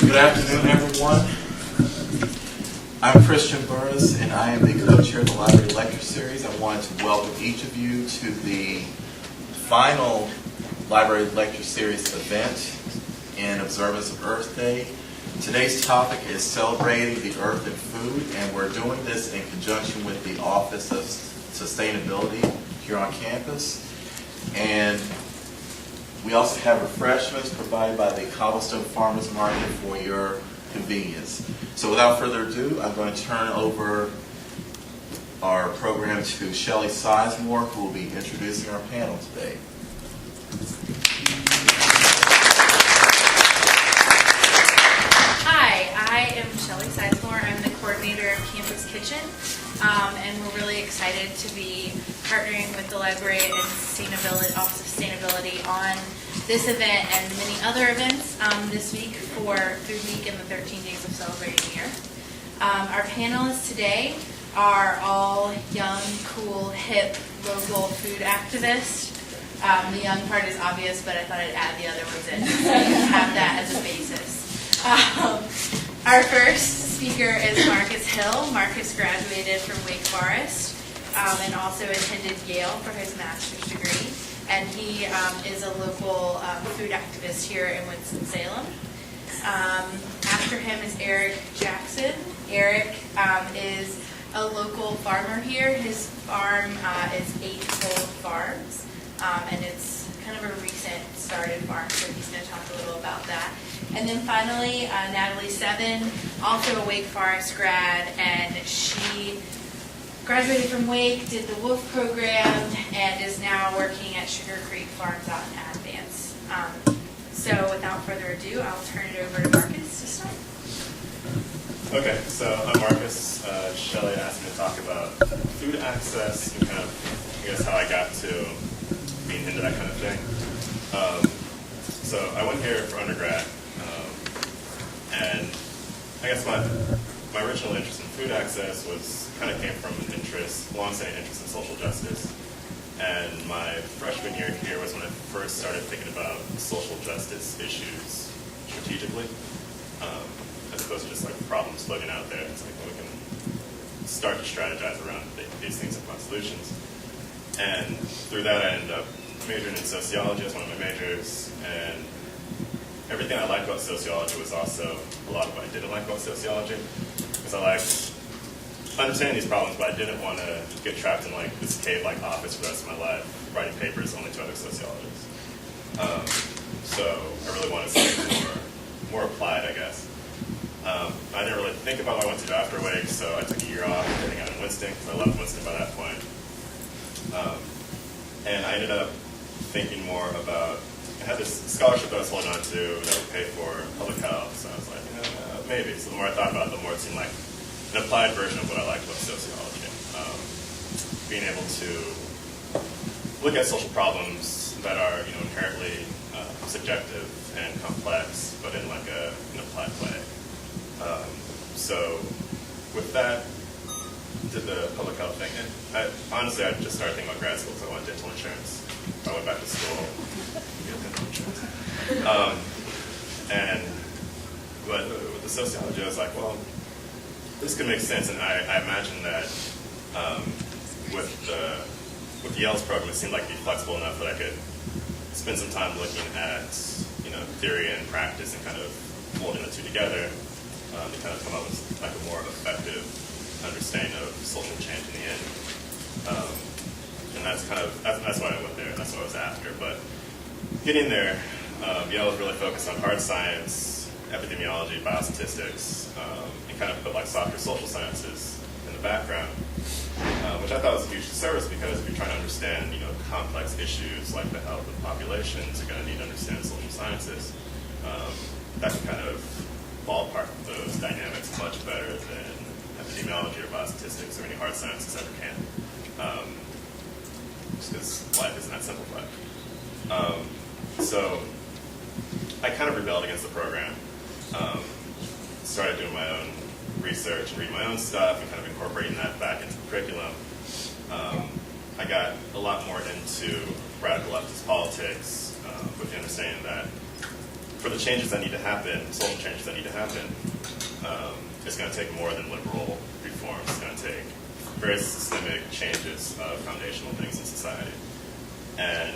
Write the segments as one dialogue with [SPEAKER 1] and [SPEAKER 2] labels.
[SPEAKER 1] Good afternoon, everyone. I'm Christian Burris, and I am the co-chair of the Library Lecture Series. I wanted to welcome each of you to the final Library Lecture Series event in observance of Earth Day. Today's topic is celebrating the earth and food, and we're doing this in conjunction with the Office of Sustainability here on campus. And we also have refreshments provided by the Cobblestone Farmers Market for your convenience. So without further ado, I'm going to turn over our program to Shelley Sizemore, who will be introducing our panel today.
[SPEAKER 2] Hi, I am Shelley Sizemore. I'm the coordinator of Campus Kitchen, and we're really excited to be partnering with the Library and Sustainability, Office of Sustainability on this event and many other events this week for Food Week and the 13 Days of Celebrating the Earth. Our panelists today are all young, cool, hip, local food activists. The young part is obvious, but I thought I'd add the other ones in so you have that as a basis. Our first speaker is Marcus Hill. Marcus graduated from Wake Forest and also attended Yale for his master's degree. And he is a local food activist here in Winston-Salem. After him is Eric Jackson. Eric is a local farmer here. His farm is 8 Fold Farms, and it's kind of a recent started farm, so he's going to talk a little about that. And then finally, Natalie Seven, also a Wake Forest grad, and she graduated from Wake, did the Wolf program, and is now working at Sugar Creek Farms out in Advance. So without further ado, I'll turn it over to Marcus to start.
[SPEAKER 3] Okay, so I'm Marcus. Shelley asked me to talk about food access and kind of, I guess, how I got to being into that kind of thing. So I went here for undergrad, and I guess my original interest in food access kind of came from an long-standing interest in social justice. And my freshman year here was when I first started thinking about social justice issues strategically, as opposed to just like problems floating out there. It's like, well, we can start to strategize around these things and find solutions. And through that, I ended up majoring in sociology as one of my majors, and everything I liked about sociology was also a lot of what I didn't like about sociology, because I liked understanding these problems, but I didn't want to get trapped in like this cave-like office for the rest of my life, writing papers only to other sociologists. So I really wanted something more applied, I guess. I didn't really think about what I wanted to do after Wake, so I took a year off getting out in Winston, because I left Winston by that point. And I ended up thinking more about, I had this scholarship that I was holding on to that would pay for public health, so I was like, maybe. So the more I thought about it, the more it seemed like an applied version of what I liked about sociology. Being able to look at social problems that are, inherently subjective and complex, but in like an applied way. So with that, did the public health thing. And honestly, I just started thinking about grad school because I wanted dental insurance. I went back to school to get dental insurance. But with the sociology, I was like, well, this could make sense, and I imagine that with Yale's program, it seemed like it'd be flexible enough that I could spend some time looking at theory and practice and kind of molding the two together to kind of come up with like a more effective understanding of social change in the end. And that's why I went there, and that's what I was after. But getting there, Yale was really focused on hard science, epidemiology, biostatistics, and kind of put like softer social sciences in the background, which I thought was a huge disservice, because if you're trying to understand, complex issues like the health of populations, you're going to need to understand social sciences. That can kind of ballpark those dynamics much better than epidemiology or biostatistics or any hard sciences ever can. Just because life isn't that simplified. So I kind of rebelled against the program. Started doing my own research and reading my own stuff and kind of incorporating that back into the curriculum. I got a lot more into radical leftist politics with the understanding that for the changes that need to happen, social changes that need to happen, it's going to take more than liberal reform. It's going to take very systemic changes of foundational things in society. And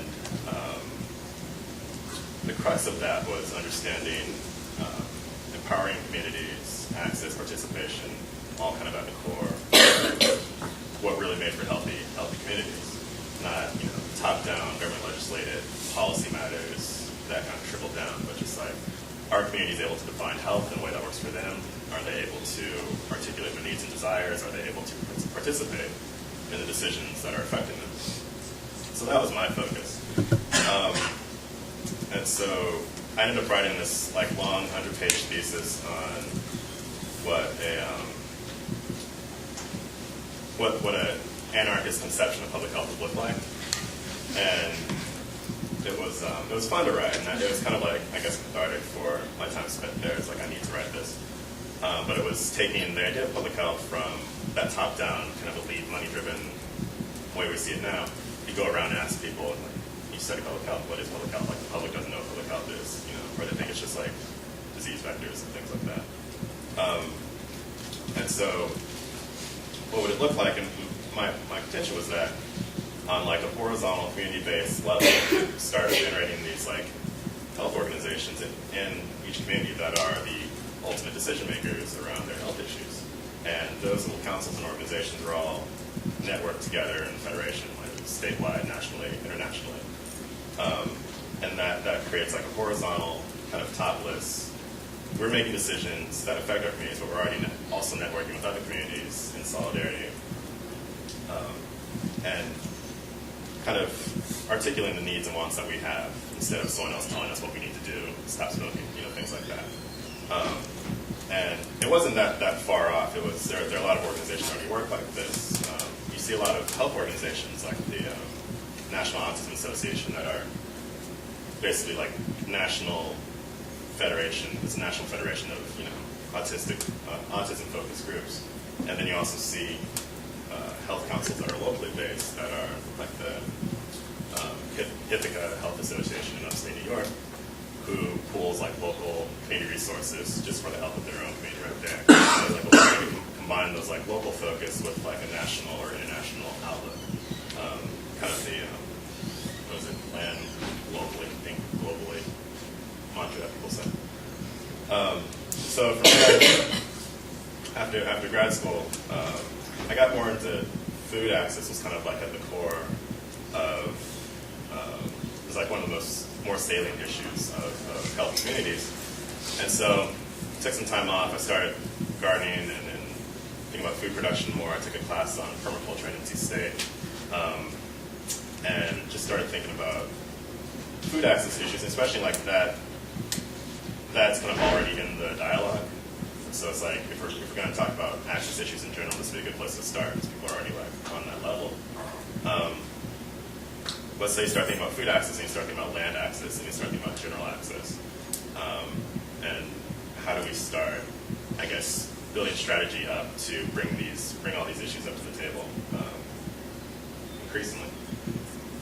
[SPEAKER 3] the crux of that was understanding empowering communities, access, participation, all kind of at the core what really made for healthy communities. Not, top-down, government legislated policy matters that kind of trickle down, but just like, are communities able to define health in a way that works for them? Are they able to articulate their needs and desires? Are they able to participate in the decisions that are affecting them? So that was my focus. And so I ended up writing this long 100-page thesis on what an anarchist conception of public health would look like. And it was fun to write, and it was kind of cathartic for my time spent there. It's I need to write this. But it was taking the idea of public health from that top-down, kind of elite, money-driven way we see it now. You go around and ask people, you study public health, what is public health? The public doesn't know what public health is, or they think it's just disease vectors and things like that. And so, what would it look like? And my contention was that on a horizontal community-based level, start generating these health organizations in each community that are the ultimate decision makers around their health issues. And those little councils and organizations are all networked together in federation, statewide, nationally, internationally. And that creates a horizontal kind of topless. We're making decisions that affect our communities, but we're already also networking with other communities in solidarity. And kind of articulating the needs and wants that we have instead of someone else telling us what we need to do, stop smoking, things like that. And it wasn't that far off. It was there are a lot of organizations that already work like this. You see a lot of health organizations like the National Autism Association that are basically national federation. It's a national federation of autism-focused groups. And then you also see health councils that are locally based that are like the Ithaca Health Association in upstate New York, who pools local community resources just for the health of their own community right there. So we can combine those local focus with a national or international outlook. Kind of the land locally, think globally mantra that people say. So from there, after grad school, I got more into food access. Was kind of at the core of it was one of the more salient issues of healthy communities. And so took some time off. I started gardening and thinking about food production more. I took a class on permaculture at NC State. And just started thinking about food access issues, especially that's kind of already in the dialogue. So it's if we're going to talk about access issues in general, this would be a good place to start, because people are already on that level. But say you start thinking about food access, and you start thinking about land access, and you start thinking about general access. And how do we start, building strategy up to bring all these issues up to the table increasingly.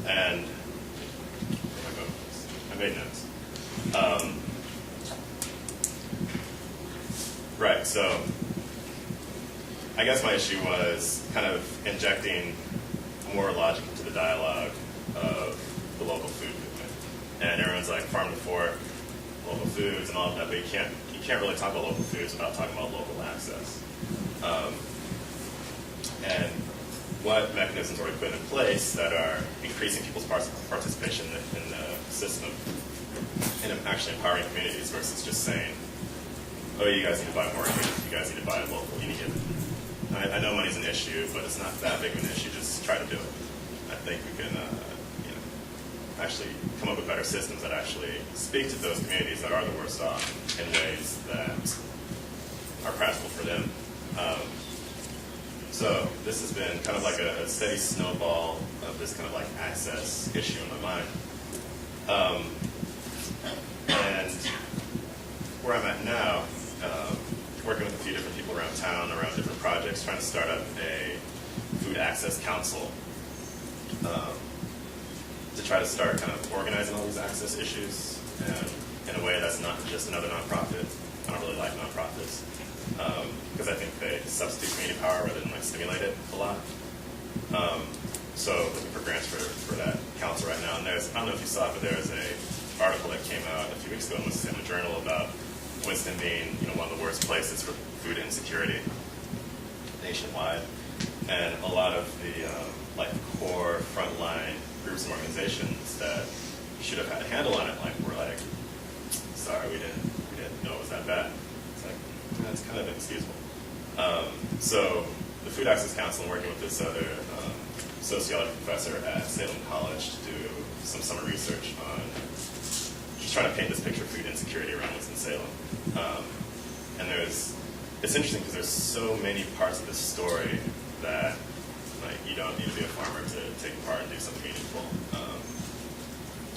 [SPEAKER 3] And I made notes. Right, so I guess my issue was kind of injecting more logic into the dialogue of the local food movement. And everyone's farm to fork, local foods and all of that, but you can't really talk about local foods without talking about local access. And what mechanisms are we putting in place that are increasing people's participation in the system and actually empowering communities versus just saying, oh, you guys need to buy more organic, you guys need to buy local, you need to I know money's an issue, but it's not that big of an issue, just try to do it. I think we can actually come up with better systems that actually speak to those communities that are the worst off in ways that are practical for them. So this has been kind of a steady snowball of this kind of access issue in my mind. And where I'm at now, working with a few different people around town, around different projects, trying to start up a food access council to try to start kind of organizing all these access issues and in a way that's not just another nonprofit. I don't really like nonprofits because I think they substitute community power rather than like stimulate it a lot. So looking for grants for that council right now. And there's, I don't know if you saw it, but there was a article that came out a few weeks ago in the Winston Journal about Winston being, one of the worst places for food insecurity nationwide. And a lot of the core frontline groups and organizations that should have had a handle on it, were like, sorry, we didn't know it was that bad. It's like, that's kind of inexcusable. So the Food Access Council, working with this other sociology professor at Salem College to do some summer research on just trying to paint this picture of food insecurity around Winston-Salem. And it's interesting because there's so many parts of this story that you don't need to be a farmer to take part and do something meaningful.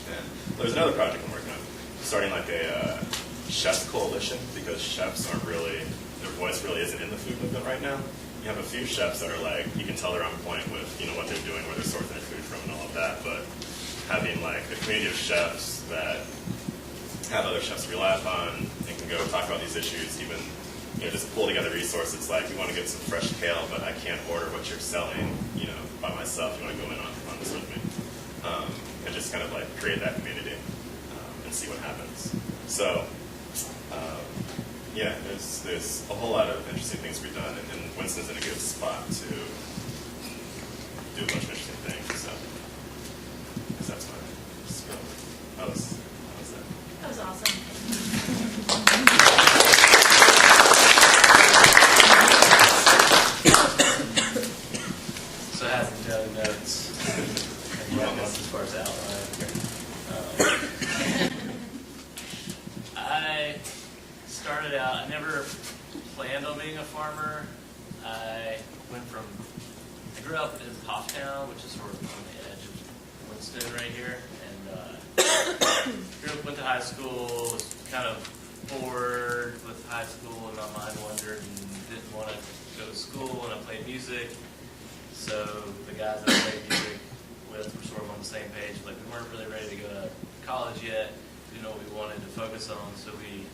[SPEAKER 3] And there's another project I'm working on, starting a chefs coalition, because chefs aren't really, their voice really isn't in the food movement right now. You have a few chefs that are you can tell they're on point with, what they're doing, where they're sourcing their food from and all of that, but having a community of chefs that have other chefs to rely upon and can go talk about these issues, even, just pull together resources we want to get some fresh kale, but I can't order what you're selling, by myself. You want to go in on this with me. And just kind of create that community and see what happens. So, there's a whole lot of interesting things to be done, and Winston's in a good spot to do a bunch of interesting things. So, I guess that's my spiel. How was that?
[SPEAKER 2] That was awesome.
[SPEAKER 4] So I have some daily notes and what as far as outline. I started out, I never planned on being a farmer. I grew up in Hofftown, which is sort of on the edge of Winston right here, and went to high school, was kind of bored with high school, and my mind wandered and didn't want to go to school, and I played music. So the guys that I played music with were sort of on the same page. We weren't really ready to go to college yet. Didn't know what we wanted to focus on. So we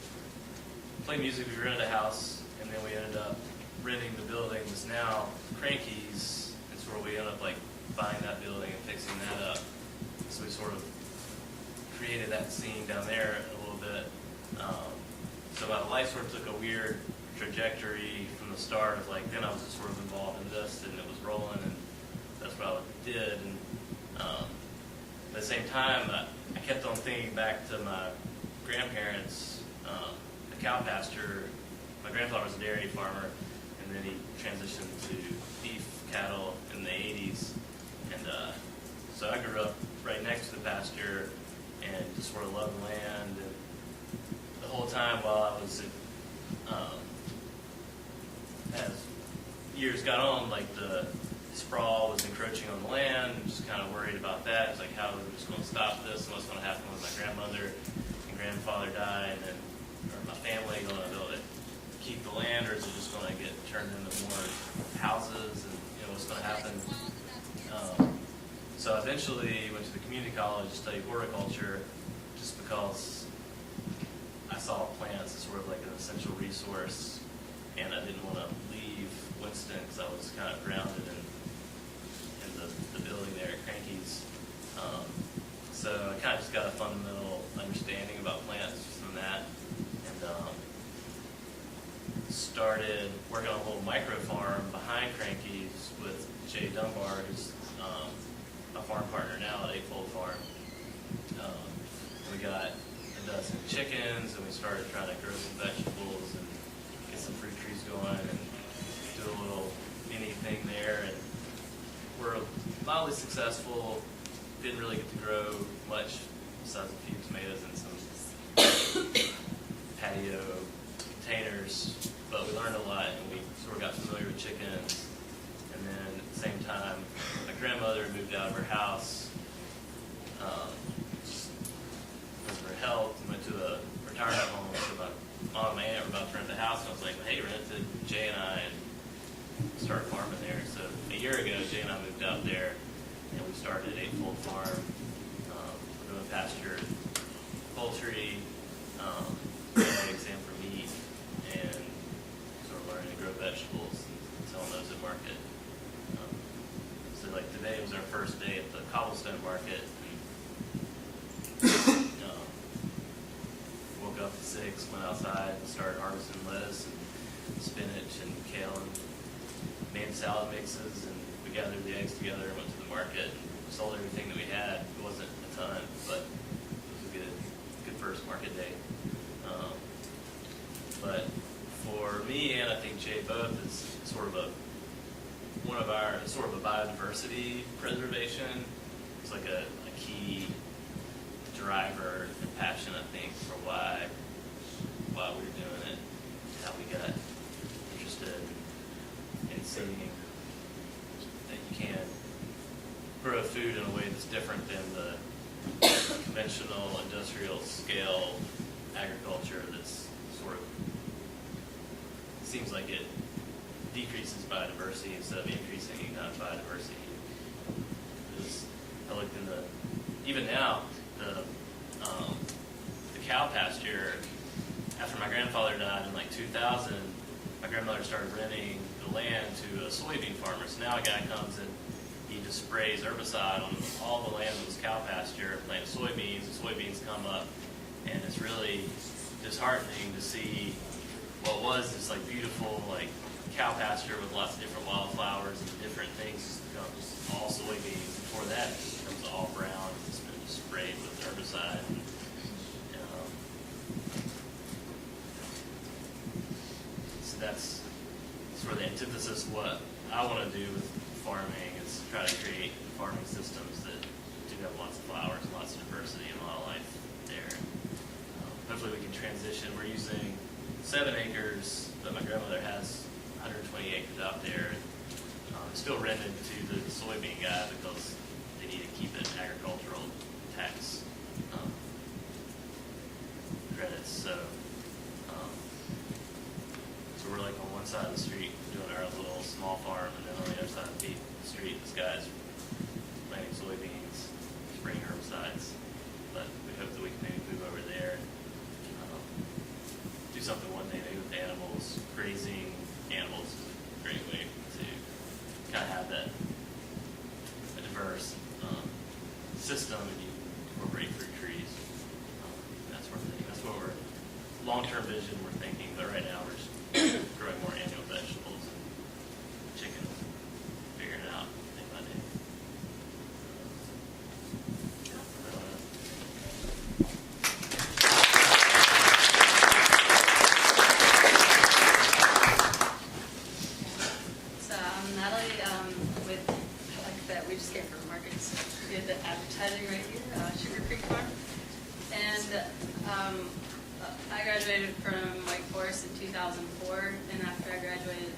[SPEAKER 4] played music. We rented a house, and then we ended up renting the building that's now Cranky's. And sort of we ended up buying that building and fixing that up. So we sort of created that scene down there a little bit. So my life sort of took a weird trajectory from the start of then I was just sort of involved in this, and it was rolling, and that's what I did. And at the same time, I kept on thinking back to my grandparents, the cow pasture. My grandfather was a dairy farmer, and then he transitioned to beef cattle in the 80s. And so I grew up right next to the pasture and just sort of loved the land. And the whole time while I was as years got on, the sprawl was encroaching on the land, and just kind of worried about that. It's how are we just going to stop this, and what's going to happen with my grandmother and grandfather die, and then or my family going to be able to keep the land, or is it just going to get turned into more houses, and what's going to happen? So I eventually went to the community college to study horticulture, just because I saw plants as sort of an essential resource, and I didn't want to leave Winston because I was kind of grounded in the building there at Cranky's. So I kind of just got a fundamental understanding about plants from that, and started working on a little micro farm behind Cranky's with Jay Dunbar, who's my farm partner now at Eightfold Farm. We got a dozen chickens, and we started trying to grow some vegetables and get some fruit trees going and do a little mini thing there. And we're mildly successful. Didn't really get to grow much besides a few tomatoes and some patio containers, but we learned a lot, and we sort of got familiar with chickens. And then at the same time, my grandmother moved out of her house because of her health, and went to a retirement home. So my mom and my aunt were about to rent the house, and I was like, hey, rent it to Jay and I, and start farming there. So a year ago, Jay and I moved out there, and we started Eightfold Farm. We're doing pasture, poultry, eggs and for meat, and sort of learning to grow vegetables and selling those at market. So like today was our first day at the cobblestone market. And, woke up at 6, went outside and started harvesting lettuce and spinach and kale and made salad mixes, and we gathered the eggs together and went to the market and sold everything that we had. It wasn't a ton, but it was a good first market day. But for me, and I think Jay both, is sort of a biodiversity preservation. It's like a key driver and passion, I think, for why we were doing it, how we got interested in seeing that you can grow food in a way that's different than the conventional industrial scale agriculture that's sort of seems like it decreases biodiversity instead of increasing biodiversity. I looked in even now, the cow pasture, after my grandfather died in like 2000, my grandmother started renting the land to a soybean farmer. So now a guy comes and he just sprays herbicide on all the land that was cow pasture, planted soybeans, and soybeans come up, and it's really disheartening to see what was this like beautiful like cow pasture with lots of different wildflowers and different things becomes all soybeans. Before that, it becomes all brown. It's been sprayed with herbicide. So that's sort of the antithesis of what I want to do with farming, is try to create farming systems that do have lots of flowers, lots of diversity and wildlife there. Hopefully we can transition. We're using 7 acres, but my grandmother has 120 acres out there. It's still rented to the soybean guy because they need to keep it agricultural tax credits. So we're like on one side of the street doing our little small farm, and then on the other side of the street, this guy's planting soybeans, spraying herbicides. But we hope that we can maybe move over there, do something one day maybe with animals. Grazing animals is a great way to kind of have that a diverse system, and you incorporate fruit trees, that sort of thing. That's what we're long-term vision we're thinking. But right now we're just growing more annual vegetables and chickens, figuring it out day by day.
[SPEAKER 5] So I'm Natalie, like that, we just came from markets. We did the advertising right here, Sugar Creek Farm. And I graduated from Wake Forest in 2004, and after I graduated,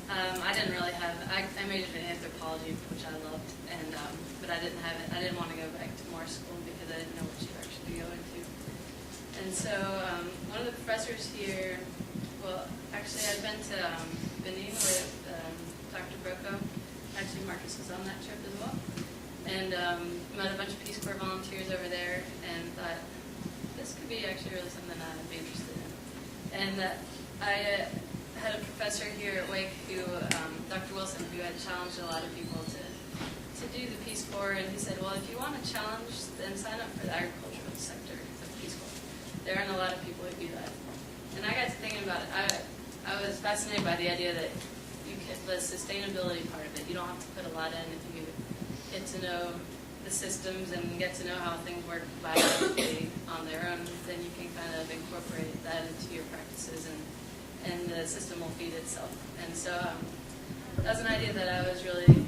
[SPEAKER 5] I didn't really have, I majored in anthropology, which I loved, and but I didn't want to go back to more school because I didn't know what you were actually going to. And so one of the professors here, well, actually I'd been to Benin with Dr. Broco. Actually, Marcus was on that trip as well. And met a bunch of Peace Corps volunteers over there, and thought, this could be actually really something I'd be interested in. And I had a professor here at Wake who, Dr. Wilson, who had challenged a lot of people to do the Peace Corps, and he said, well, if you want a challenge, then sign up for the agricultural sector of the Peace Corps. There aren't a lot of people who do that. And I got to thinking about it. I was fascinated by the idea that the sustainability part of it, you don't have to put a lot in if you get to know the systems and get to know how things work biologically on their own, then you can kind of incorporate that into your practices, and the system will feed itself. And so that was an idea that I was really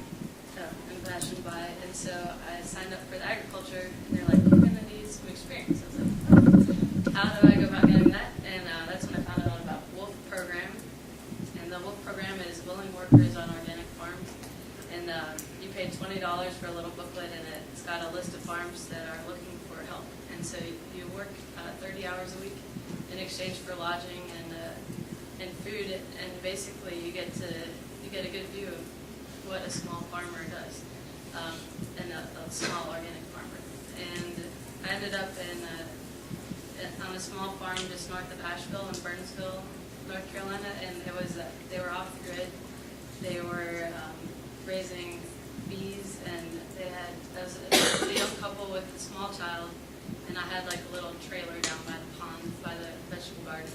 [SPEAKER 5] impassioned by, and so I signed up for the agriculture, and they're like, you're going to need some experience. I was like, how do I go about getting that? And that's when I found out about WOLF program. And the WOLF program is Willing Workers on Organic Farms. And you pay $20 for a little booklet, and it's got a list of farms that are looking for help. And so you work 30 hours a week in exchange for lodging and food, and basically you get a good view of what a small farmer does, and a small organic farmer. And I ended up in on a small farm just north of Asheville in Burnsville, North Carolina, and it was they were off the grid. They were raising bees, and they had there was a young couple with a small child, and I had like a little trailer down by the pond by the vegetable garden.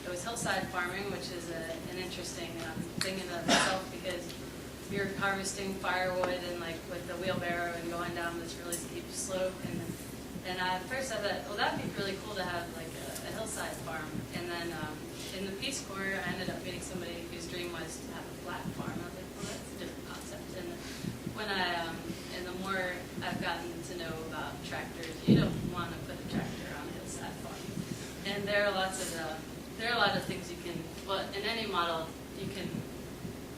[SPEAKER 5] It was hillside farming, which is an interesting thing in and of itself, because you're harvesting firewood and like with the wheelbarrow and going down this really steep slope, and at first I thought, well, that'd be really cool to have like a hillside farm. And then in the Peace Corps, I ended up meeting somebody whose dream was to have a flat farm. I was like, well, that's a different concept. And when and the more I've gotten to know about tractors, you don't want to put a tractor on a hillside farm. And there are a lot of things you can. Well, in any model, you can.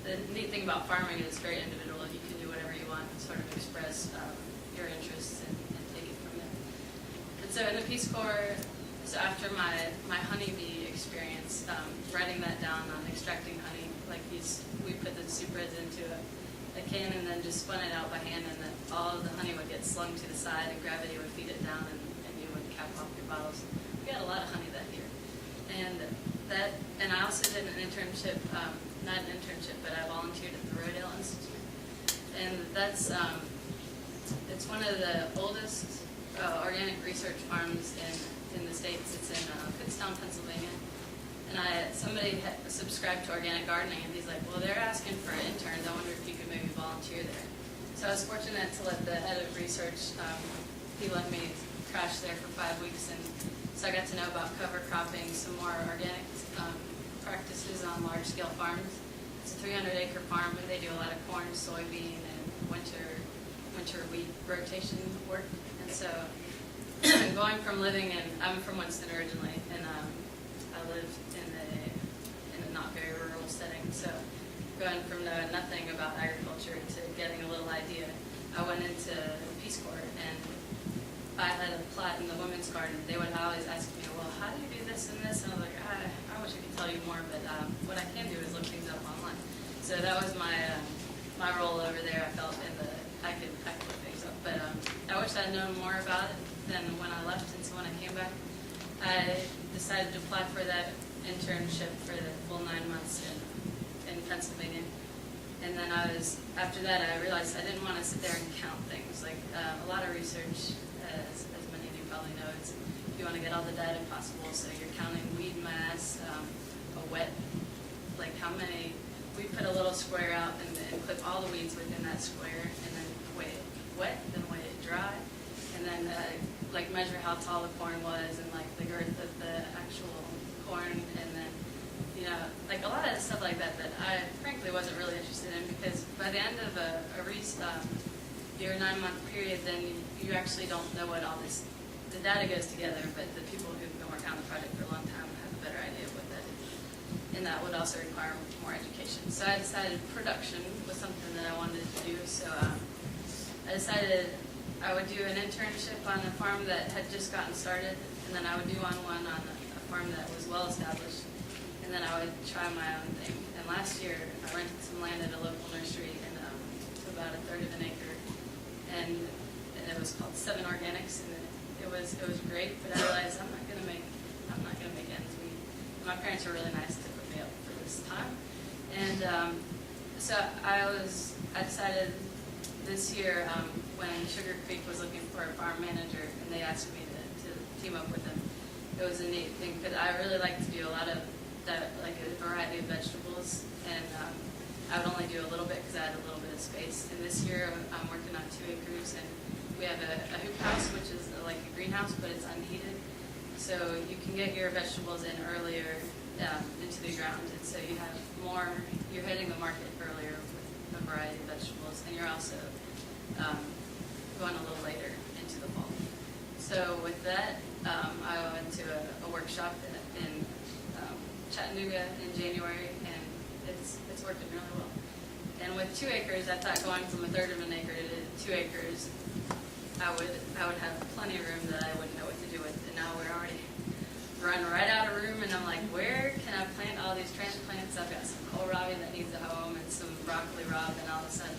[SPEAKER 5] The neat thing about farming is it's very individual. You can do whatever you want and sort of express your interests and take it from there. And so in the Peace Corps, so after my honeybee experience, writing that down on extracting honey, like we put the superheads into a can and then just spun it out by hand, and then all of the honey would get slung to the side and gravity would feed it down, and you would cap off your bottles. We had a lot of honey that year. And I also did an internship, not an internship, but I volunteered at the Rodale Institute. And that's, it's one of the oldest organic research farms in the States. It's in Kutztown, Pennsylvania. And somebody had subscribed to organic gardening, and he's like, well, they're asking for interns. I wonder if you could maybe volunteer there. So I was fortunate to let the head of research, he let me crash there for 5 weeks, and so I got to know about cover cropping, some more organic practices on large-scale farms. It's a 300-acre farm, but they do a lot of corn, soybean, and winter wheat rotation work. And so going from living I'm from Winston originally, and I lived in a not very rural setting. So going from knowing nothing about agriculture to getting a little idea, I went into the Peace Corps, and I had a plot in the women's garden. They would always ask me, well, how do you do this and this? And I was like, I wish I could tell you more, but what I can do is look things up online. So that was my role over there. I felt I could look things up, but I wish I'd known more about it than when I left. And so when I came back, I decided to apply for that internship for the full 9 months in Pennsylvania. And then after that, I realized I didn't want to sit there and count things. Like a lot of research, as many of you probably know, you want to get all the data possible. So you're counting weed mass, a wet, like how many. We put a little square out and clip all the weeds within that square, and then weigh it wet, then weigh it dry, and then like measure how tall the corn was and like the girth of the actual corn, and then like a lot of stuff like that I frankly wasn't really interested in, because by the end of your 9-month period, then you actually don't know what all this, the data goes together, but the people who've been working on the project for a long time have a better idea of what that is. And that would also require more education. So I decided production was something that I wanted to do. So I decided I would do an internship on a farm that had just gotten started, and then I would do one on a farm that was well established, and then I would try my own thing. And last year, I rented some land at a local nursery in about 1/3 of an acre, and it was called 7 Organics, and it was great. But I realized I'm not gonna make ends meet. My parents were really nice to put me up for this time, and so I decided this year when Sugar Creek was looking for a farm manager, and they asked me to team up with them. It was a neat thing, because I really like to do a lot of that, like a variety of vegetables, and I would only do a little bit because I had a little bit of space. And this year I'm working on 2 acres, and we have a hoop house, which is like a greenhouse, but it's unheated. So you can get your vegetables in earlier into the ground, and so you have more, you're hitting the market earlier with a variety of vegetables, and you're also going a little later into the fall. So with that, I went to a workshop in Chattanooga in January, and it's working really well. And with 2 acres, I thought going from 1/3 of an acre to 2 acres, I would have plenty of room that I wouldn't know what to do with. And now we're already run right out of room, and I'm like, where can I plant all these transplants? I've got some kohlrabi that needs a home, and some broccoli rabe, and all of a sudden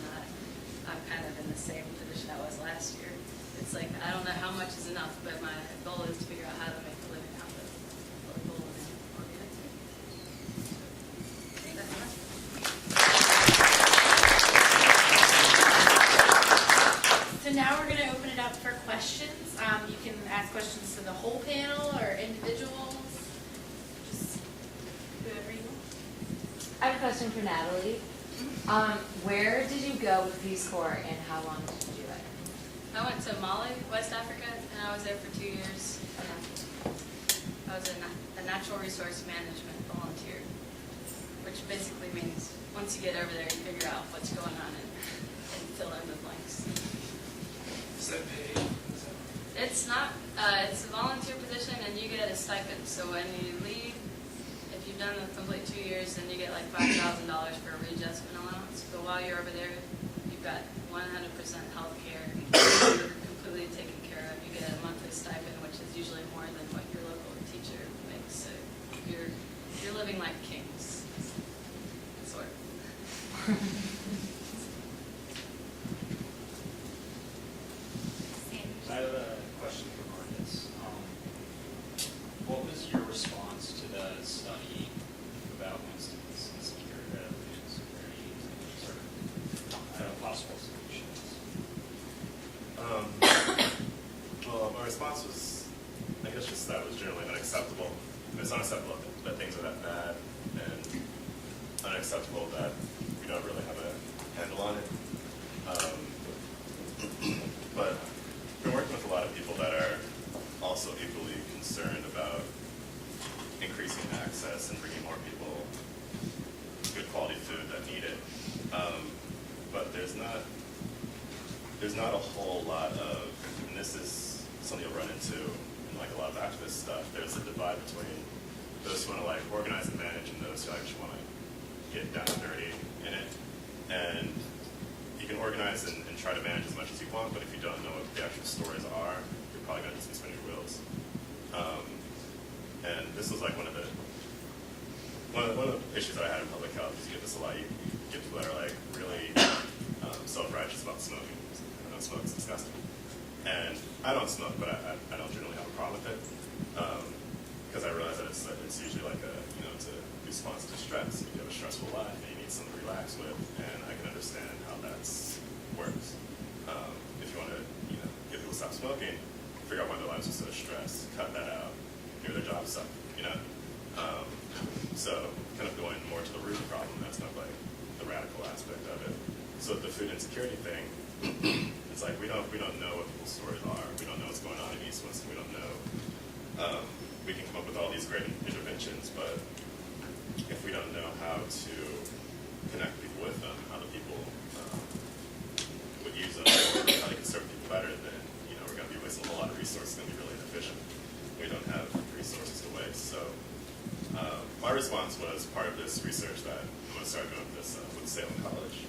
[SPEAKER 5] I'm kind of in the same position I was last year. It's like I don't know how much is enough, but my goal is to figure out how to make a living, how
[SPEAKER 6] I have a question for Natalie. Where did you go with Peace Corps and how long did you do it?
[SPEAKER 5] I went to Mali, West Africa, and I was there for 2 years. I was a natural resource management volunteer, which basically means once you get over there, you figure out what's going on and fill in the blanks.
[SPEAKER 7] Is that paid?
[SPEAKER 5] It's not, it's a volunteer position and you get a stipend. So when you leave, if you've done the complete 2 years, then you get like $5,000 for a readjustment allowance. But while you're over there, you've got 100% health care. You're completely taken care of. You get a monthly stipend, which is usually more than what your local teacher makes. So you're living like kings, sort of.
[SPEAKER 8] I have a question for Marcus. What was your response to the study about Winston's insecurity, sort of possible solutions?
[SPEAKER 3] Well, my response was, I guess just that was generally unacceptable. It's unacceptable that things are that bad, and unacceptable that we don't really have a handle on it. But I've been working with a lot of people that are also equally concerned about increasing access and bringing more people good quality food that need it. But there's not a whole lot of, and this is something you'll run into in like a lot of activist stuff. There's a divide between those who want to like organize and manage and those who actually want to get down and dirty in it. And you can organize and try to manage as much as you want, but if you don't know what the actual stories are, you're probably going to just be spinning your wheels. And this was like one of the issues that I had in public health is you get this a lot. You get people that are like really self-righteous about smoking. I know smoke is disgusting. And I don't smoke, but I don't generally have a problem with it. Because I realize that it's usually like it's a response to stress. If you have a stressful life and you need something to relax with, and I can understand how that works. If you want to, get people to stop smoking, figure out why their lives are so stressed, cut that out, maybe their jobs suck, So kind of going more to the root problem, that's kind of like the radical aspect of it. So the food insecurity thing, it's like we don't know what people's stories are. We don't know what's going on in East Winston. We don't know. We can come up with all these great interventions, but if we don't know how to connect people with them, how the people would use them, or how they can serve people better, then we're going to be wasting a whole lot of resources. It's going to be really inefficient. We don't have resources to waste. So my response was part of this research that I'm going to start doing this with Salem College,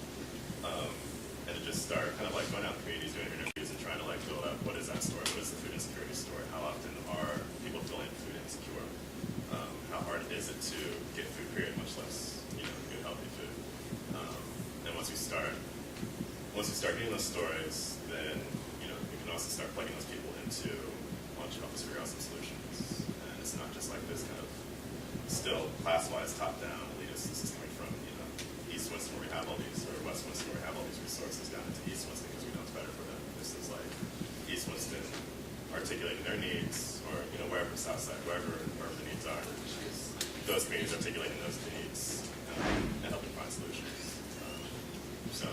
[SPEAKER 3] and to just start kind of like going out in communities, doing interviews, and trying to like build up what is that story, what is the food insecurity story, how often are people feeling food insecure, how hard is it to get food, period, much less good healthy food. And once we start getting those stories, then we can also start plugging those people into wanting to help us figure out some solutions. And it's not just like this kind of still class-wise, top-down elitist. This is coming from East Winston where we have all these, or West Winston where we have all these resources down into East Winston because we know it's better for them. This is like East Winston articulating their needs, or wherever South Side, wherever the needs are. Those communities articulating those needs and helping find solutions. So,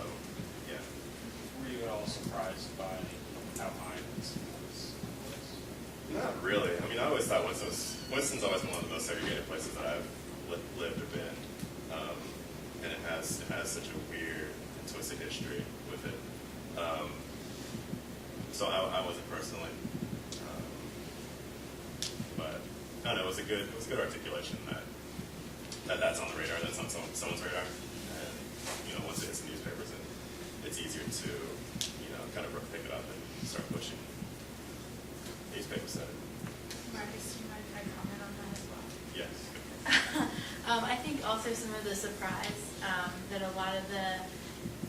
[SPEAKER 3] yeah.
[SPEAKER 8] Were you at all surprised by how high Winston was?
[SPEAKER 3] Not really. I mean, I always thought Winston's always been one of the most segregated places that I've lived or been, and it has such a weird and twisted history with it. So I wasn't personally, but I don't know. It was a good articulation that's on the radar. That's on someone's radar, and once it hits the newspapers, it's easier to kind of pick it up and start pushing. Newspaper said it.
[SPEAKER 2] Marcus, do you mind if I comment on that as well?
[SPEAKER 3] Yes.
[SPEAKER 2] I think also some of the surprise that a lot of the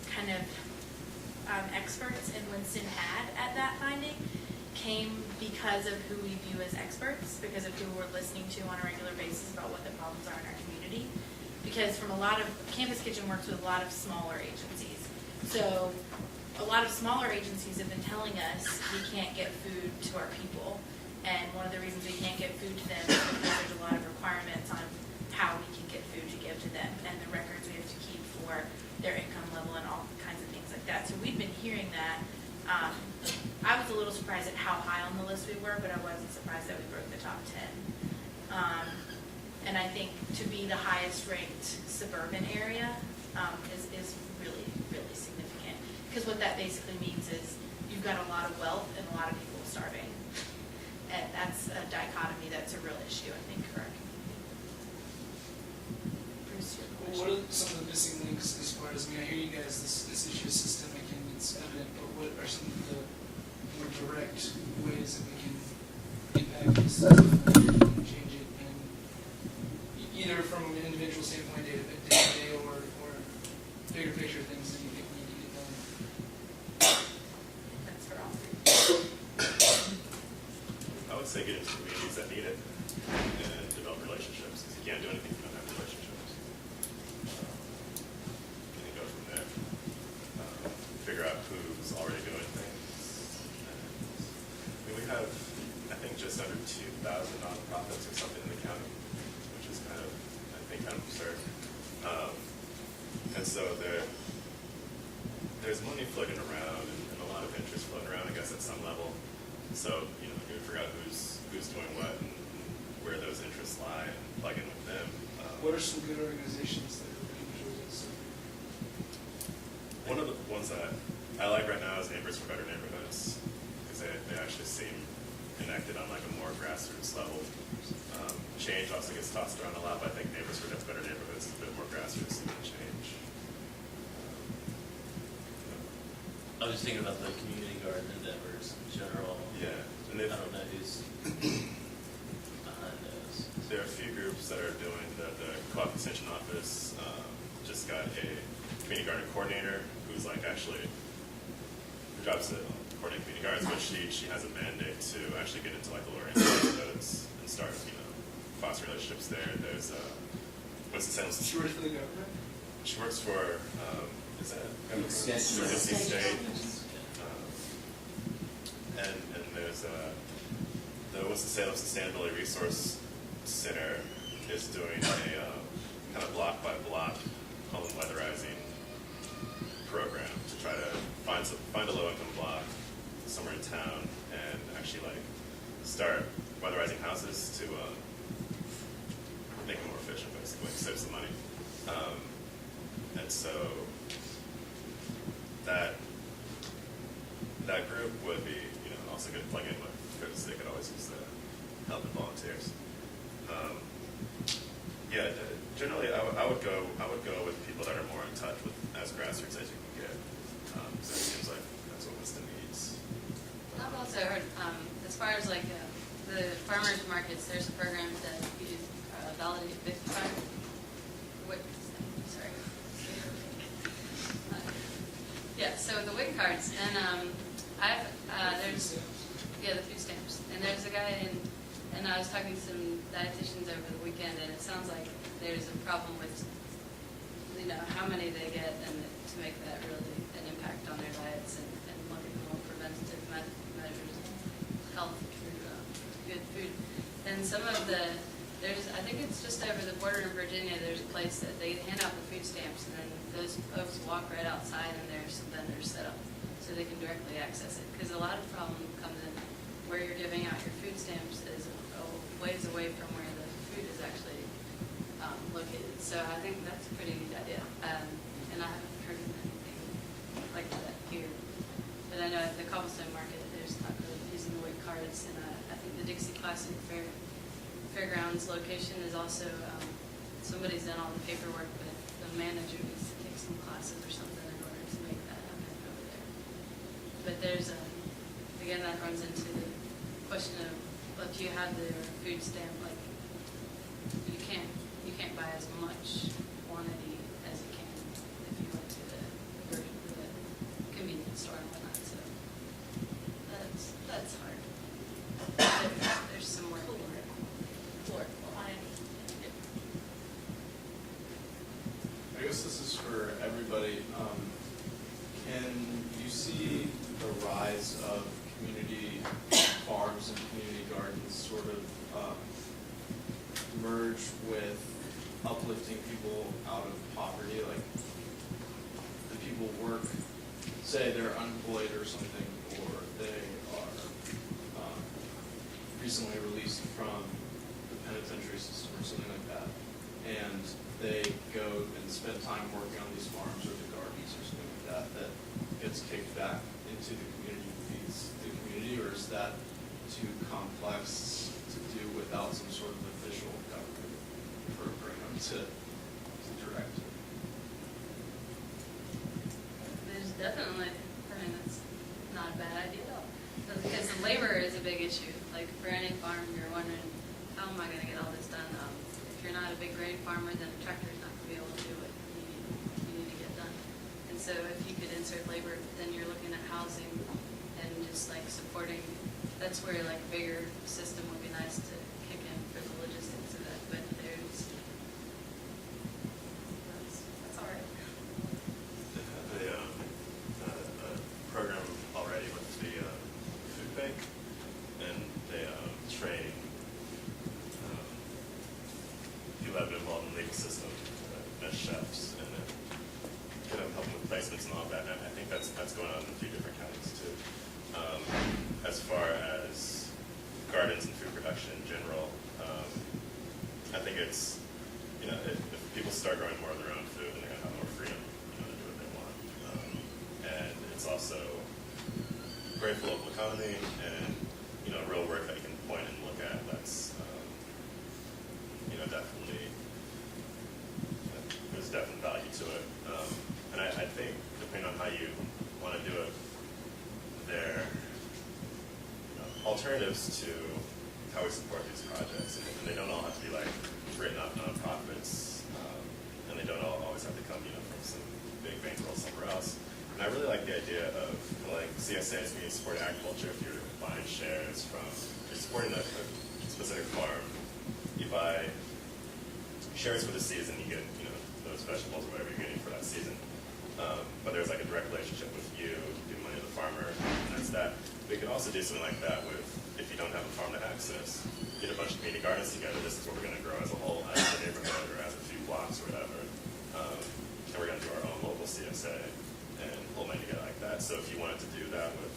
[SPEAKER 2] kind of experts in Winston had at that finding came because of who we view as experts, because of who we're listening to on a regular basis about what the problems are in our community. Because Campus Kitchen works with a lot of smaller agencies. So a lot of smaller agencies have been telling us we can't get food to our people. And one of the reasons we can't get food to them is because there's a lot of requirements on how we can get food to give to them. And the record hearing that, I was a little surprised at how high on the list we were, but I wasn't surprised that we broke the top 10. And I think to be the highest ranked suburban area is really, really significant. Because what that basically means is you've got a lot of wealth and a lot of people starving. And that's a dichotomy that's a real issue, I think, correct? Bruce, your
[SPEAKER 9] Well,
[SPEAKER 2] question?
[SPEAKER 9] what are some of the missing links as far as, I hear you guys, this issue is systemic and it's evident, but what are some of the more direct ways that we can impact this system and change it, and either from an individual standpoint, day-to-day, or bigger picture things that you think we need to get done?
[SPEAKER 2] That's for all three.
[SPEAKER 3] I would say get into communities that need it and develop relationships, because you can't do anything if you don't have relationships. And then go from there. Figure out who's already doing things. We have, I think, just under 2,000 nonprofits or something in the county, which is kind of, I think, kind of absurd. And so there's money floating around and a lot of interest floating around, I guess, at some level. So, you figure out who's doing what and where those interests lie and plug in with them.
[SPEAKER 9] What are some good organizations that are working towards this?
[SPEAKER 3] One of the ones that I like right now is Neighbors for Better Neighborhoods, because they actually seem connected on like a more grassroots level. Change also gets tossed around a lot, but I think Neighbors for Better Neighborhoods is a bit more grassroots than change.
[SPEAKER 4] I was just thinking about the community garden endeavors in general.
[SPEAKER 3] Yeah, and
[SPEAKER 4] I don't know who's behind those.
[SPEAKER 3] there are a few groups that are doing the co-op extension office. Just got a community garden coordinator who's like actually, her job is to coordinate community gardens, but she has a mandate to actually get into like the lower income neighborhoods and start, foster relationships there. There's Winston-Salem.
[SPEAKER 9] She works for the government?
[SPEAKER 3] She works for, is that?
[SPEAKER 1] Extension.
[SPEAKER 3] NC State. And there's the Winston-Salem Sustainability Resource Center is doing a kind of block by block home weatherizing program to try to find a low income block somewhere in town and actually like start weatherizing houses to make them more efficient, basically, save some money. And so that group would be, also good to plug in with, because they could always use the help and volunteers. Generally, I would go with people that are more in touch with as grassroots as you can get. So it seems like that's what Winston needs.
[SPEAKER 5] I've also heard, as far as like the farmers markets, there's a program that you validate 55. Sorry. Yeah, so the WIC cards, and there's the food stamps, and there's a guy and I was talking to some dietitians over the weekend, and it sounds like there's a problem with how many they get, and to make that really an impact on their diets and look at more preventative measures of health through good food. And some of I think it's just over the border in Virginia, there's a place that they hand out the food stamps, and then those folks walk right outside, and there's some vendors set up so they can directly access it. Because a lot of problem comes in where you're giving out your food stamps is a ways away from where the food is actually located. So I think that's a pretty neat idea. And I haven't heard of anything like that here. But I know at the Cobblestone Market, there's talk of using the WIC cards, and I think the Dixie Classic Fairgrounds location is also, somebody's done all the paperwork, but the manager needs to take some classes or something in order to make that happen over there. But there's again, that runs into the question of, well, if you have the food stamp, like, you can't buy as much quantity as you can if you went to the convenience store and whatnot. So that's hard. There's some work for it.
[SPEAKER 2] Quantity.
[SPEAKER 10] I guess this is for everybody. Can you see the rise of community farms and community gardens sort of merge with uplifting people out of poverty? Like, the people work say they're unemployed or something, or they are recently released from the penitentiary system or something like that, and they go and spend time working on these farms or the gardens or something like that, that gets kicked back into the community, feeds the community, or is that too complex to do without some sort of official government program to direct?
[SPEAKER 5] There's definitely, I mean, that's not a bad idea at all. Because the labor is a big issue. Like for any farm, you're wondering, how am I going to get all this done? If you're not a big grain farmer, then a tractor's not going to be able to do what you need to get done. And so if you could insert labor, then you're looking at housing and just like supporting. That's where like a bigger system would be nice to kick in for the logistics of that. But that's all right.
[SPEAKER 3] They have a program already with the food bank, and they train people that have been involved in the legal system as chefs, and kind of helping with placements and all that. And I think that's going on in a few different counties too. As far as gardens and food production in general, I think it's, if people start growing more of their own food, then they're going to have more freedom, to do what they want. And it's also great for local economy and, real work that you can point and look at. That's, definitely, there's definite value to it. And I think, depending on how you want to do it, there are alternatives to how we support these projects. And they don't all have to be like written up nonprofits, and they don't all always have to come, from some big bankroll somewhere else. And I really like the idea of like CSAs, when you support agriculture, if you're buying shares from, you're supporting a specific farm, you buy shares for the season, you get, those vegetables or whatever you're getting for that season. But there's like a direct relationship with you, the money of the farmer, and that's that. We could also do something like that with, if you don't have a farm to access, get a bunch of community gardens together. This is what we're going to grow as a whole, as a neighborhood or as a few blocks or whatever. And we're going to do our own local CSA and pull money together like that. So if you wanted to do that with,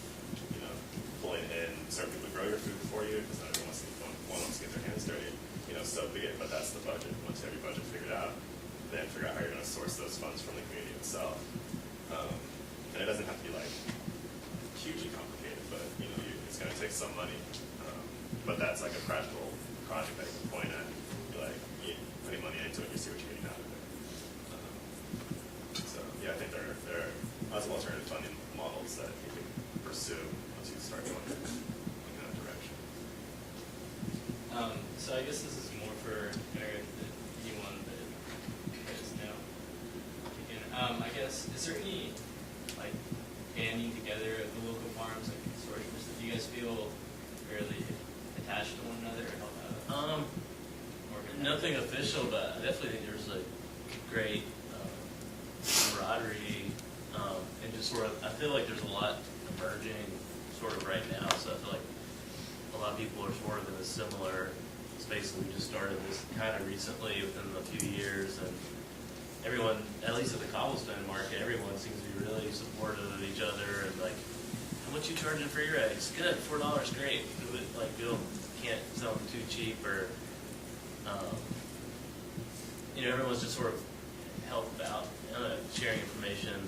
[SPEAKER 3] pulling in certain people to grow your food for you, because not everyone wants to get their hands dirty, so be it. But that's the budget. Once you have your budget figured out, then figure out how you're going to source those funds from the community itself. And it doesn't have to be like hugely complicated, but it's going to take some money. But that's like a practical project that you can point at. You're like, putting money into it, you see what you're getting out of it. So yeah, I think there are lots of alternative funding models that you can pursue once you start going in that direction.
[SPEAKER 4] So I guess this is more for Eric, that you wanted to let us know. I guess, is there any like banding together of the local farms, like consortiums, that you guys feel fairly attached to one another or help out?
[SPEAKER 11] Nothing official, but I definitely think there's a great camaraderie, and just sort of, I feel like there's a lot emerging sort of right now, so I feel like a lot of people are sort of in a similar space. We just started this kind of recently within a few years, and everyone, at least at the cobblestone market, everyone seems to be really supportive of each other, and like, how much you charging for your eggs? Good, $4, great. Like, you can't sell them too cheap, or everyone's just sort of help out, sharing information.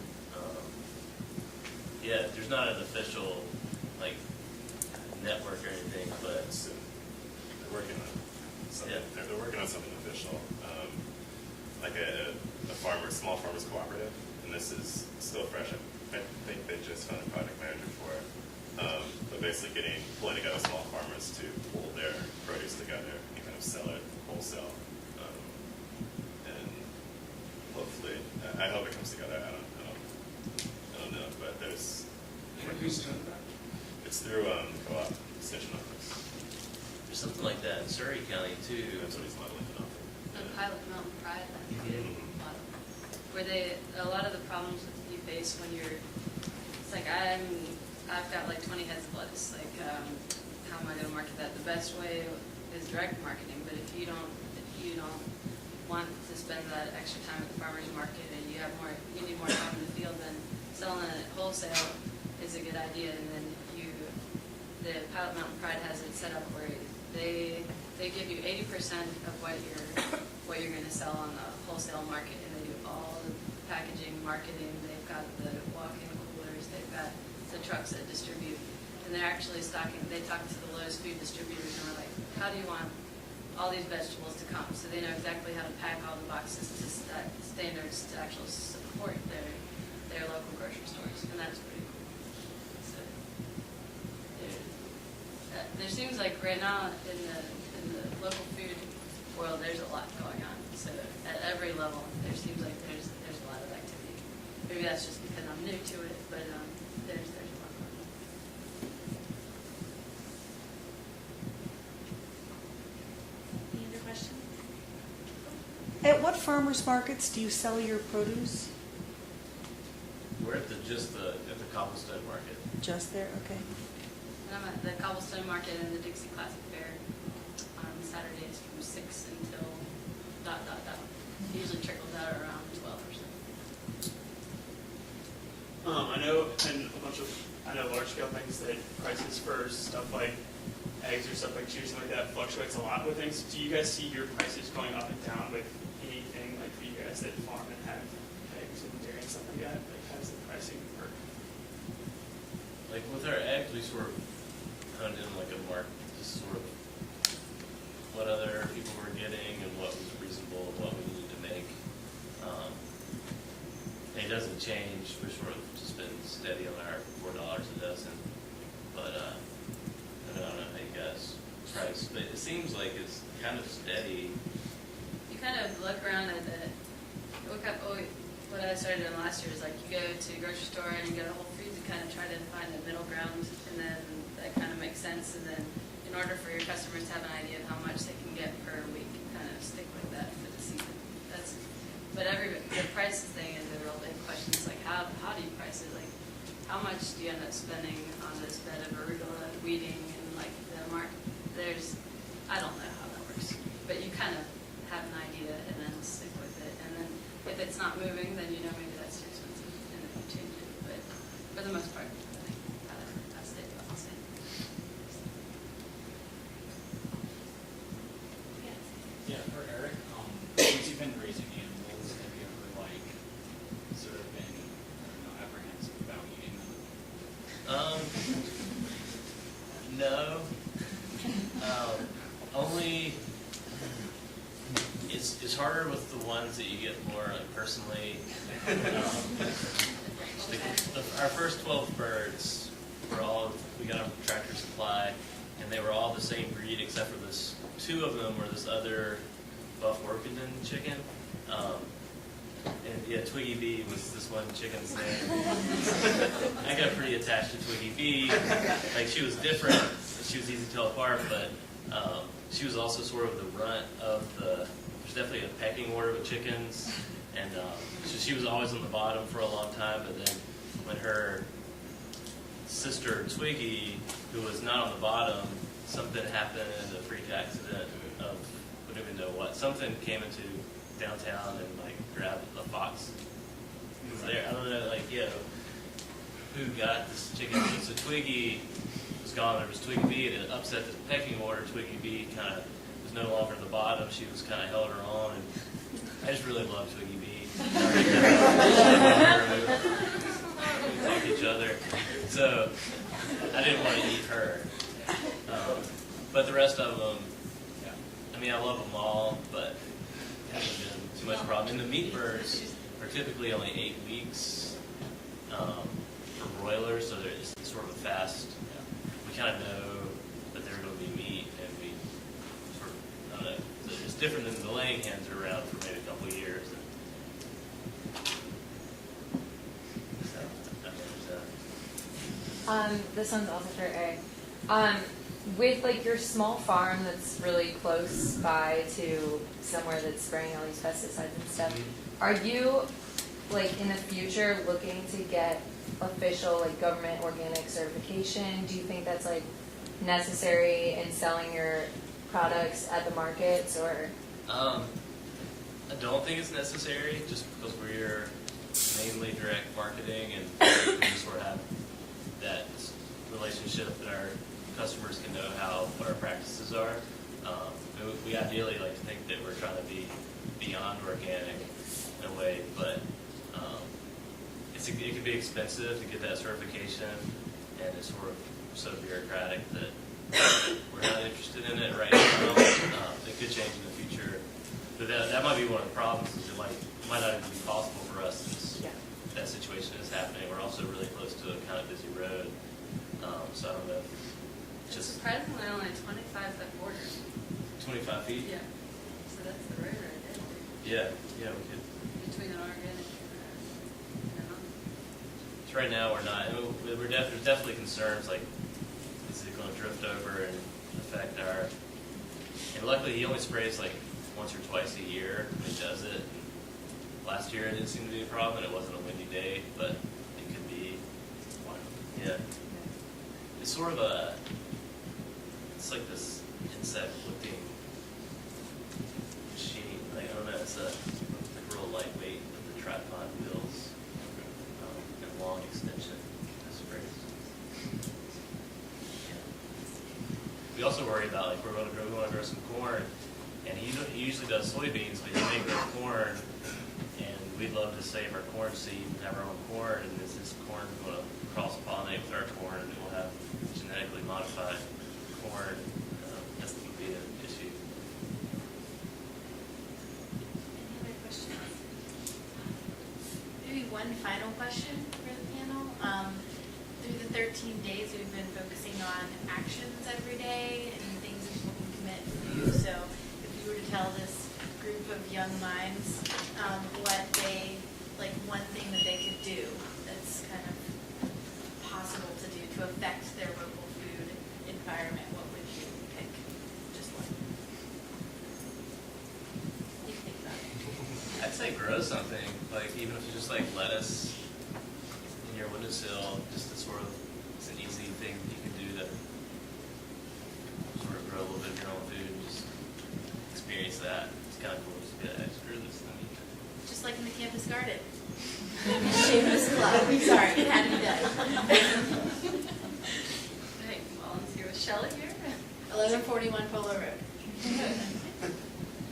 [SPEAKER 11] There's not an official like network or anything, but
[SPEAKER 3] they're working on something. Yeah. They're working on something official, like a small farmers cooperative, and this is still fresh. I think they just found a project manager for it. But basically pulling together small farmers to pull their produce together and kind of sell it wholesale. And hopefully, I hope it comes together. I don't know, but there's.
[SPEAKER 9] Who's doing that?
[SPEAKER 3] It's through co-op extension office.
[SPEAKER 11] there's something like that in Surrey County too.
[SPEAKER 3] And somebody's modeling it off.
[SPEAKER 5] And Pilot Mountain Pride, I think it is, where a lot of the problems that you face when it's like I've got like 20 heads of lettuce. Like, how am I going to market that? The best way is direct marketing. But if you don't want to spend that extra time at the farmers market, and you need more time in the field, then selling it wholesale is a good idea, and then the Pilot Mountain Pride has it set up where they give you 80% of what you're going to sell on the wholesale market, and they do all the packaging, marketing. They've got the walk-in coolers, they've got the trucks that distribute, and they're actually stocking. They talk to the Lowe's food distributors and we're like, how do you want all these vegetables to come? So they know exactly how to pack all the boxes to standards to actually support their local grocery stores, and that's pretty cool. So there seems like right now in the local food world, there's a lot going on. So at every level, there seems like there's a lot of activity. Maybe that's just because I'm new to it, but there's a lot going on.
[SPEAKER 2] Any other questions?
[SPEAKER 12] At what farmers markets do you sell your produce?
[SPEAKER 11] We're at the Cobblestone Market.
[SPEAKER 12] Just there, okay.
[SPEAKER 5] And I'm at the Cobblestone Market and the Dixie Classic Fair on Saturdays from 6 until ... It usually trickles out around 12 or so.
[SPEAKER 13] I know large scale things that prices for stuff like eggs or stuff like cheese and like that fluctuates a lot with things. Do you guys see your prices going up and down with anything like for you guys that farm and have eggs and dairy and stuff like that? Like how does the pricing work?
[SPEAKER 11] Like with our eggs, we sort of honed in like a mark, just sort of what other people were getting and what was reasonable, what we needed to make. It doesn't change. We're sort of just been steady on our $4 a dozen. But I don't know how you guys price, but it seems like it's kind of steady.
[SPEAKER 5] You kind of look around at what I started doing last year is like you go to a grocery store and you go to Whole Foods and kind of try to find a middle ground, and then that kind of makes sense. And then in order for your customers to have an idea of how much they can get per week, kind of stick with that for the season. But the price thing is a real big question. It's like how do you price it? Like how much do you end up spending on this bed of arugula weeding and like the market? I don't know how that works, but you kind of have an idea and then stick with it. And then if it's not moving, then you know maybe that's too expensive and then you change it. But for the most part, I think I stay about the same.
[SPEAKER 8] Yeah, for Eric, since you've been raising animals, have you ever sort of been, apprehensive about eating them?
[SPEAKER 11] No. Only it's harder with the ones that you get more personally. Our first 12 birds we got them from Tractor Supply, and they were all the same breed except for this. 2 of them were this other Buff Orpington chicken. And yeah, Twiggy Bee was this one chicken's name. I got pretty attached to Twiggy Bee. Like she was different. She was easy to tell apart, but she was also sort of the runt of there's definitely a pecking order with chickens. And so she was always on the bottom for a long time, but then when her sister Twiggy, who was not on the bottom, something happened, a freak accident of, I don't even know what, something came into downtown and grabbed a fox. It was there. I don't know, who got this chicken. So Twiggy was gone. There was Twiggy Bee, and it upset the pecking order. Twiggy Bee kind of was no longer at the bottom. She was kind of held her on, and I just really loved Twiggy Bee. We like each other. So I didn't want to eat her. But the rest of them, I love them all, but it hasn't been too much problem. And the meat birds are typically only 8 weeks for broilers, so it's sort of a fast. We kind of know that they're going to be meat, and we sort of, I don't know. So it's different than the laying hens are around for maybe a couple of years.
[SPEAKER 6] This one's also for Eric. With your small farm that's really close by to somewhere that's spraying all these pesticides and stuff, are you in the future looking to get official government organic certification? Do you think that's necessary in selling your products at the markets, or?
[SPEAKER 11] I don't think it's necessary, just because we're mainly direct marketing, and we just sort of have that relationship that our customers can know what our practices are. We ideally like to think that we're trying to be beyond organic in a way, but it can be expensive to get that certification, and it's sort of so bureaucratic that we're not interested in it right now. It could change in the future, but that might be one of the problems. Is it might not even be possible for us since that situation is happening. We're also really close to a kind of busy road, so I don't know.
[SPEAKER 5] Just surprisingly only 25-foot borders.
[SPEAKER 11] 25 feet.
[SPEAKER 5] Yeah. So that's the road right there.
[SPEAKER 11] Yeah, we could.
[SPEAKER 5] Between an organic and
[SPEAKER 11] So right now we're not. There's definitely concerns like, is it going to drift over and affect our? And luckily he only sprays like once or twice a year. He does it. Last year it didn't seem to be a problem, and it wasn't a windy day, but it could be one. Yeah. It's sort of it's like this insect looking machine. Like, I don't know, it's like real lightweight with the tripod wheels and long extension sprays. Yeah. We also worry about, like, we're going to grow some corn, and he usually does soybeans, but he may grow corn, and we'd love to save our corn seed and have our own corn, and is this corn going to cross-pollinate with our corn, and we'll have genetically modified corn? That would be an issue.
[SPEAKER 2] Any other questions? Maybe one final question for the panel. Through the 13 days, we've been focusing on actions every day and things that people can commit to do. So if you were to tell this group of young minds what they, like one thing that they could do that's kind of possible to do to affect their local food environment, what would you pick? Just one. You can think about it.
[SPEAKER 11] I'd say grow something, like even if it's just like lettuce in your windowsill, just to sort of, it's an easy thing that you can do to sort of grow a little bit of your own food and just experience that. It's kind of cool just to get extra this thing.
[SPEAKER 2] Just like in the campus garden. Shameless plug. Sorry, it had to be done.
[SPEAKER 5] Hey, volunteer with Shelley here.
[SPEAKER 2] 1141 Polo Road.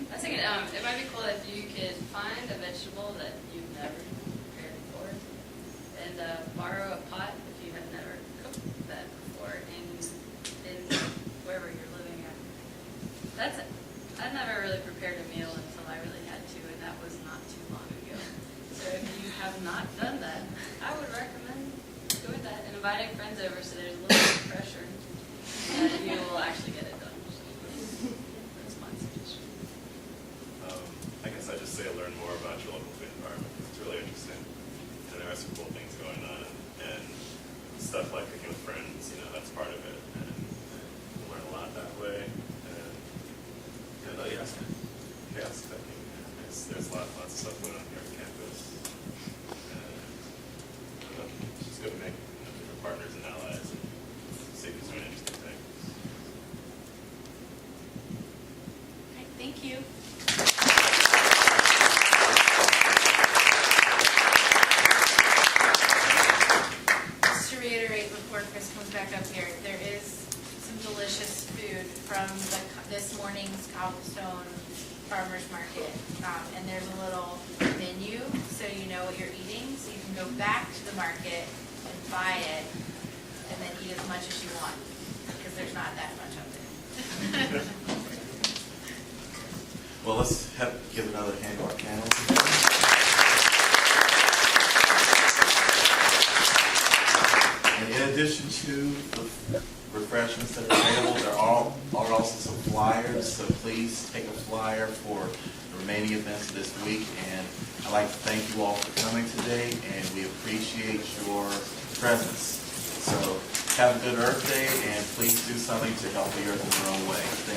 [SPEAKER 5] I was thinking it might be cool if you could find a vegetable that you've never prepared before and borrow a pot if you have never cooked that before in wherever you're living at. I've never really prepared a meal until I really had to, and that was not too long ago. So if you have not done that, I would recommend doing that and inviting friends over so there's a little bit of pressure and you will actually get it done. So that's my suggestion.
[SPEAKER 3] I guess I'd just say learn more about your local food environment. It's really interesting, and there are some cool things going on, and stuff like cooking with friends. That's part of it, and you learn a lot that way. And chaos cooking. There's lots of stuff going on here on campus. It's just good to make different partners and allies and see if there's doing interesting things.
[SPEAKER 2] Okay, thank you. Just to reiterate before Chris comes back up here, there is some delicious food from this morning's Cobblestone Farmers Market, and there's a little menu so you know what you're eating, so you can go back to the market and buy it, and then eat as much as you want, because there's not that much of it.
[SPEAKER 1] Well, let's give another hand to our panel. And in addition to the refreshments that are available, there are also some flyers, so please take a flyer for the remaining events of this week. And I'd like to thank you all for coming today, and we appreciate your presence. So have a good Earth Day, and please do something to help the Earth in your own way. Thank you.